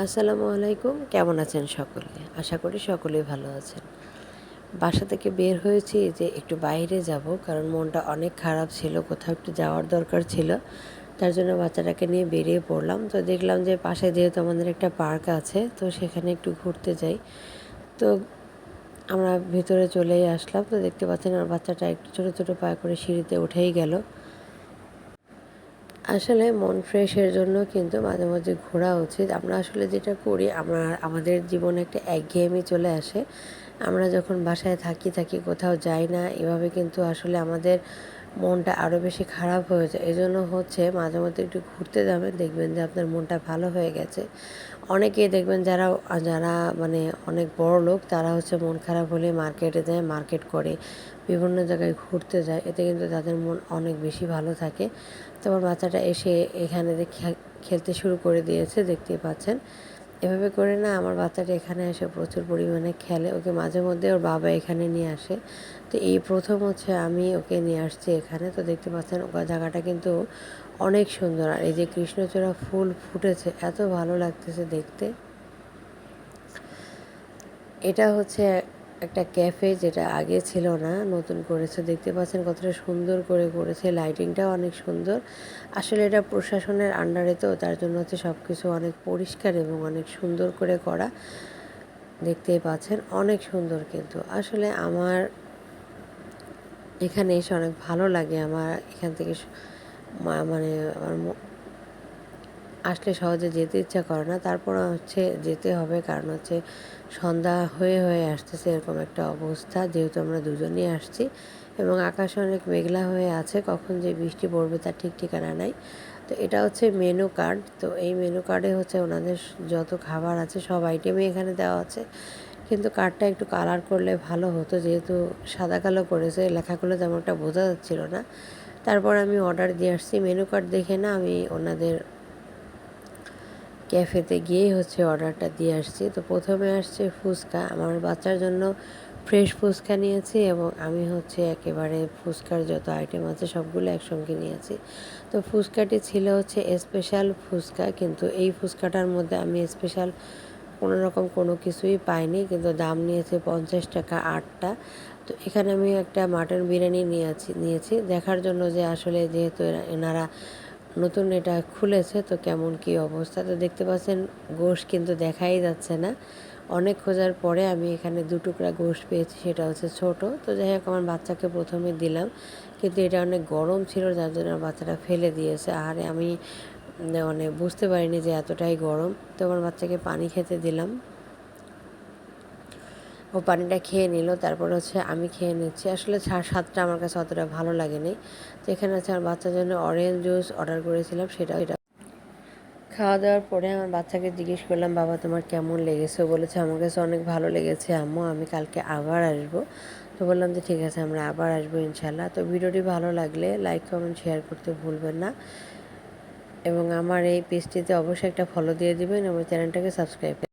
আসসালামু আলাইকুম। কেমন আছেন সকলে? আশা করি সকলেই ভালো আছেন। বাসা থেকে বের হয়েছি যে একটু বাইরে যাব, কারণ মনটা অনেক খারাপ ছিল। কোথাও একটু যাওয়ার দরকার ছিল। তার জন্য বাচ্চাটাকে নিয়ে বেরিয়ে পড়লাম। তো দেখলাম যে পাশে যেহেতু আমাদের একটা পার্ক আছে, তো সেখানে একটু ঘুরতে যাই। তো আমরা ভিতরে চলেই আসলাম। তো দেখতে পাচ্ছেন আমার বাচ্চাটা একটু ছোটো ছোটো পায়ে করে সিঁড়িতে উঠেই গেল। আসলে মন ফ্রেশের জন্য কিন্তু মাঝে মাঝে ঘোরা উচিত। আমরা আসলে যেটা করি, আমাদের জীবনে একটা একঘেয়েমি চলে আসে। আমরা যখন বাসায় থাকি কোথাও যাই না, এভাবে কিন্তু আসলে আমাদের মনটা আরও বেশি খারাপ হয়ে যায়। এজন্য হচ্ছে মাঝে মধ্যে একটু ঘুরতে যাবেন, দেখবেন যে আপনার মনটা ভালো হয়ে গেছে। অনেকেই দেখবেন যারা যারা মানে অনেক বড় লোক, তারা হচ্ছে মন খারাপ হলে মার্কেটে যায়, মার্কেট করে, বিভিন্ন জায়গায় ঘুরতে যায়। এতে কিন্তু তাদের মন অনেক বেশি ভালো থাকে। তো আমার বাচ্চাটা এসে এখানে খেলতে শুরু করে দিয়েছে, দেখতেই পাচ্ছেন। এভাবে করে না আমার বাচ্চাটা এখানে এসে প্রচুর পরিমাণে খেলে। ওকে মাঝে মধ্যে ওর বাবা এখানে নিয়ে আসে। তো এই প্রথম হচ্ছে আমি ওকে নিয়ে আসছি এখানে। তো দেখতে পাচ্ছেন ওর জায়গাটা কিন্তু অনেক সুন্দর। আর এই যে কৃষ্ণচূড়া ফুল ফুটেছে, এত ভালো লাগতেছে দেখতে। এটা হচ্ছে একটা ক্যাফে, যেটা আগে ছিল না, নতুন করেছে। দেখতে পাচ্ছেন কতটা সুন্দর করে করেছে, লাইটিংটাও অনেক সুন্দর। আসলে এটা প্রশাসনের আন্ডারে, তো তার জন্য হচ্ছে সব কিছু অনেক পরিষ্কার এবং অনেক সুন্দর করে করা। দেখতেই পাচ্ছেন অনেক সুন্দর। কিন্তু আসলে আমার এখানে এসে অনেক ভালো লাগে। আমার এখান থেকে মানে আমার আসলে সহজে যেতে ইচ্ছা করে না, তারপর হচ্ছে যেতে হবে, কারণ হচ্ছে সন্ধ্যা হয়ে হয়ে আসতেছে, এরকম একটা অবস্থা। যেহেতু আমরা দুজনেই আসছি এবং আকাশ অনেক মেঘলা হয়ে আছে, কখন যে বৃষ্টি পড়বে তার ঠিক ঠিকানা নাই। তো এটা হচ্ছে মেনু কার্ড। তো এই মেনু কার্ডে হচ্ছে ওনাদের যত খাবার আছে সব আইটেমই এখানে দেওয়া আছে। কিন্তু কার্ডটা একটু কালার করলে ভালো হতো, যেহেতু সাদা কালো করেছে, লেখাগুলো তেমন একটা বোঝা যাচ্ছিল না। তারপর আমি অর্ডার দিয়ে আসছি। মেনু কার্ড দেখে না আমি ওনাদের ক্যাফেতে গিয়েই হচ্ছে অর্ডারটা দিয়ে আসছি। তো প্রথমে আসছে ফুচকা। আমার বাচ্চার জন্য ফ্রেশ ফুচকা নিয়েছি এবং আমি হচ্ছে একেবারে ফুচকার যত আইটেম আছে সবগুলো একসঙ্গে নিয়েছি। তো ফুচকাটি ছিল হচ্ছে স্পেশাল ফুচকা, কিন্তু এই ফুচকাটার মধ্যে আমি স্পেশাল কোনো রকম কোনো কিছুই পাইনি, কিন্তু দাম নিয়েছে 50 টাকা 8টা। তো এখানে আমি একটা মাটন বিরিয়ানি নিয়েছি দেখার জন্য, যে আসলে যেহেতু এনারা নতুন এটা খুলেছে, তো কেমন কি অবস্থা। তো দেখতে পাচ্ছেন গোশ কিন্তু দেখাই যাচ্ছে না। অনেক খোঁজার পরে আমি এখানে 2 টুকরা গোশ পেয়েছি, সেটা হচ্ছে ছোট। তো যাই হোক, আমার বাচ্চাকে প্রথমে দিলাম, কিন্তু এটা অনেক গরম ছিল, যার জন্য আমার বাচ্চাটা ফেলে দিয়েছে। আর আমি মানে বুঝতে পারিনি যে এতটাই গরম। তো আমার বাচ্চাকে পানি খেতে দিলাম, ও পানিটা খেয়ে নিল। তারপর হচ্ছে আমি খেয়ে নিচ্ছি। আসলে স্বাদটা আমার কাছে অতটা ভালো লাগেনি। তো এখানে হচ্ছে আমার বাচ্চার জন্য অরেঞ্জ জুস অর্ডার করেছিলাম, সেটা খাওয়া দাওয়ার পরে আমার বাচ্চাকে জিজ্ঞেস করলাম, বাবা তোমার কেমন লেগেছে? ও বলেছে আমার কাছে অনেক ভালো লেগেছে আম্মু, আমি কালকে আবার আসবো। তো বললাম যে ঠিক আছে, আমরা আবার আসবো ইনশাল্লাহ। তো ভিডিওটি ভালো লাগলে লাইক কমেন্ট শেয়ার করতে ভুলবেন না, এবং আমার এই পেজটিতে অবশ্যই একটা ফলো দিয়ে দিবেন এবং চ্যানেলটাকে সাবস্ক্রাইব